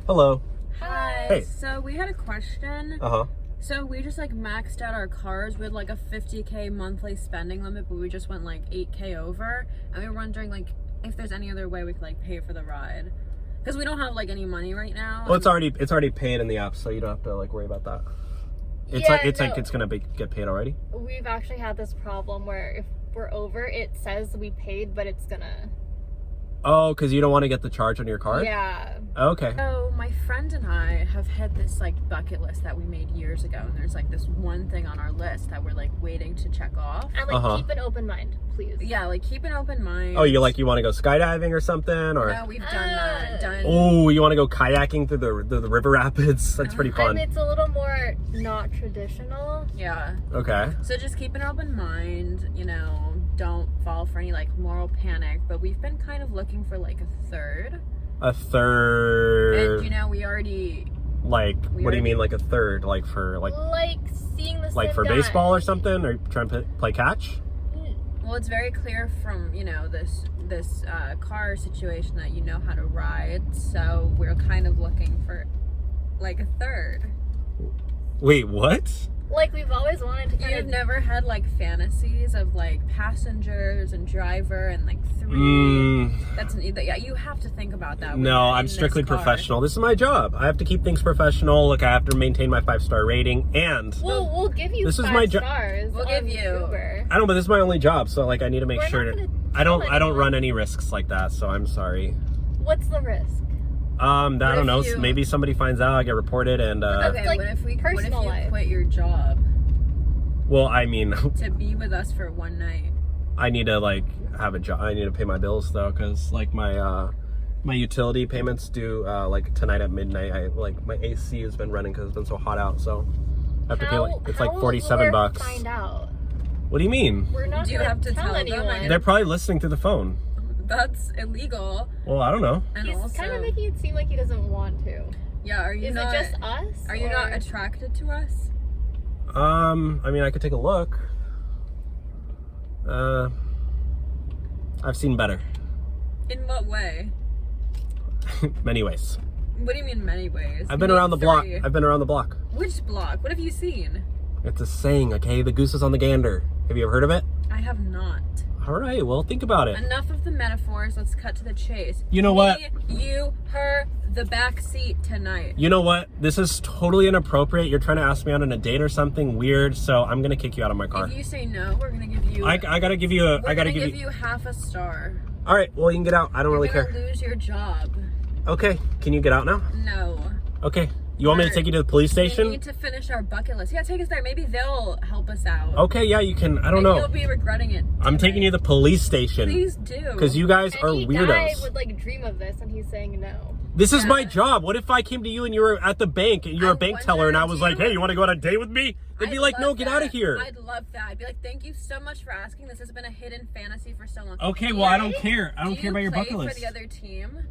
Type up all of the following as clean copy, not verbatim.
Hello. Hi. Hey. So we had a question. So we just like maxed out our cars with like a 50K monthly spending limit, but we just went like 8K over, and we were wondering like if there's any other way we could like pay for the ride, because we don't have like any money right now. Well, it's already paid in the app, so you don't have to like worry about that. It's gonna get paid already. We've actually had this problem where if we're over, it says we paid, but it's gonna. Oh, because you don't want to get the charge on your card? Yeah. Okay. So my friend and I have had this like bucket list that we made years ago, and there's like this one thing on our list that we're like waiting to check off. And like keep an open mind, please. Yeah, like keep an open mind. Oh, you want to go skydiving or something, or? No, we've done that. Oh, you want to go kayaking through the river rapids? That's pretty fun. And it's a little more not traditional. Yeah. Okay. So just keep an open mind, you know, don't fall for any like moral panic, but we've been kind of looking for like a third. A third. And you know, we already what do you mean like a third? Like for like seeing the like same for guy. baseball or something, or trying to play catch? Well, it's very clear from, you know, this car situation that you know how to ride, so we're kind of looking for like a third. Wait, what? Like we've always wanted to You've never had like fantasies of like passengers and driver and like three. Yeah, you have to think about that. No, I'm strictly professional. This is my job. I have to keep things professional. Look, I have to maintain my 5-star rating, and we'll give you this 5 is my stars. We'll give you. Uber. I don't, but this is my only job, so like I need to make sure. I don't anyone. run any risks like that, so I'm sorry. What's the risk? I don't know. Maybe somebody finds out, I get reported, and okay, like what if you life. quit your job? Well, I mean, to be with us for one night. I need to like have a job. I need to pay my bills though, because like my utility payments due like tonight at midnight. My AC has been running because it's been so hot out, so I have to pay it's like $47. Find out. What do you mean? We're not. Do you have to tell anyone? They're probably listening through the phone. That's illegal. Well, I don't know. And He's also, kind of making it seem like he doesn't want to. Yeah, are you Is not? it just us? Are you not attracted to us? I mean, I could take a look. I've seen better. In what way? Many ways. What do you mean many ways? I've been around the block. I've been around the block. Which block? What have you seen? It's a saying, okay? The goose is on the gander. Have you ever heard of it? I have not. All right, well, think about it. Enough of the metaphors. Let's cut to the chase. You know what? You, her, the back seat tonight. You know what? This is totally inappropriate. You're trying to ask me out on a date or something weird, so I'm gonna kick you out of my car. If you say no, we're gonna give you. I gotta give you a. We're gonna give you half a star. All right, well, you can get out. I don't really care. You're gonna lose your job. Okay, can you get out now? No. Okay. You want me to take you to the police station? We need to finish our bucket list. Yeah, take us there. Maybe they'll help us out. Okay, yeah, you can. I don't know. You'll be regretting it. I'm taking you to the police station. Please do. Because you guys are weirdos. Any guy would like dream of this, and he's saying no. This is my job. What if I came to you and you were at the bank and you were a bank teller and I was like, hey, you want to go on a date with me? They'd be like, no, get out of here. I'd love that. I'd be like, thank you so much for asking. This has been a hidden fantasy for so long. Okay, well, I don't care. I don't care about your bucket list. Do you play for the other team?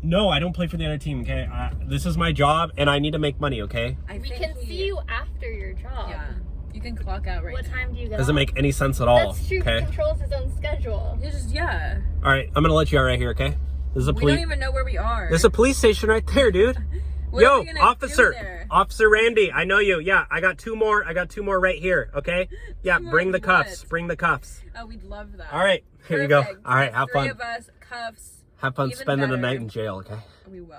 No, I don't play for the other team, okay? This is my job, and I need to make money, okay? We can see you after your job. Yeah. You can clock out What time do you get Doesn't off? make any sense at all, That's true. okay? He controls his own schedule. You just, yeah. All right, I'm going to let you out right here, okay? This is a We police... don't even know where we are. There's a police station right there, dude. Yo, officer. There? Officer Randy, I know you. Yeah, I got two more right here, okay? Yeah, bring the cuffs. Bring the cuffs. Oh, we'd love that. All right, here you go. All right, have fun. 3 of us, cuffs. Have fun Even spending the better. night in jail, okay? We will.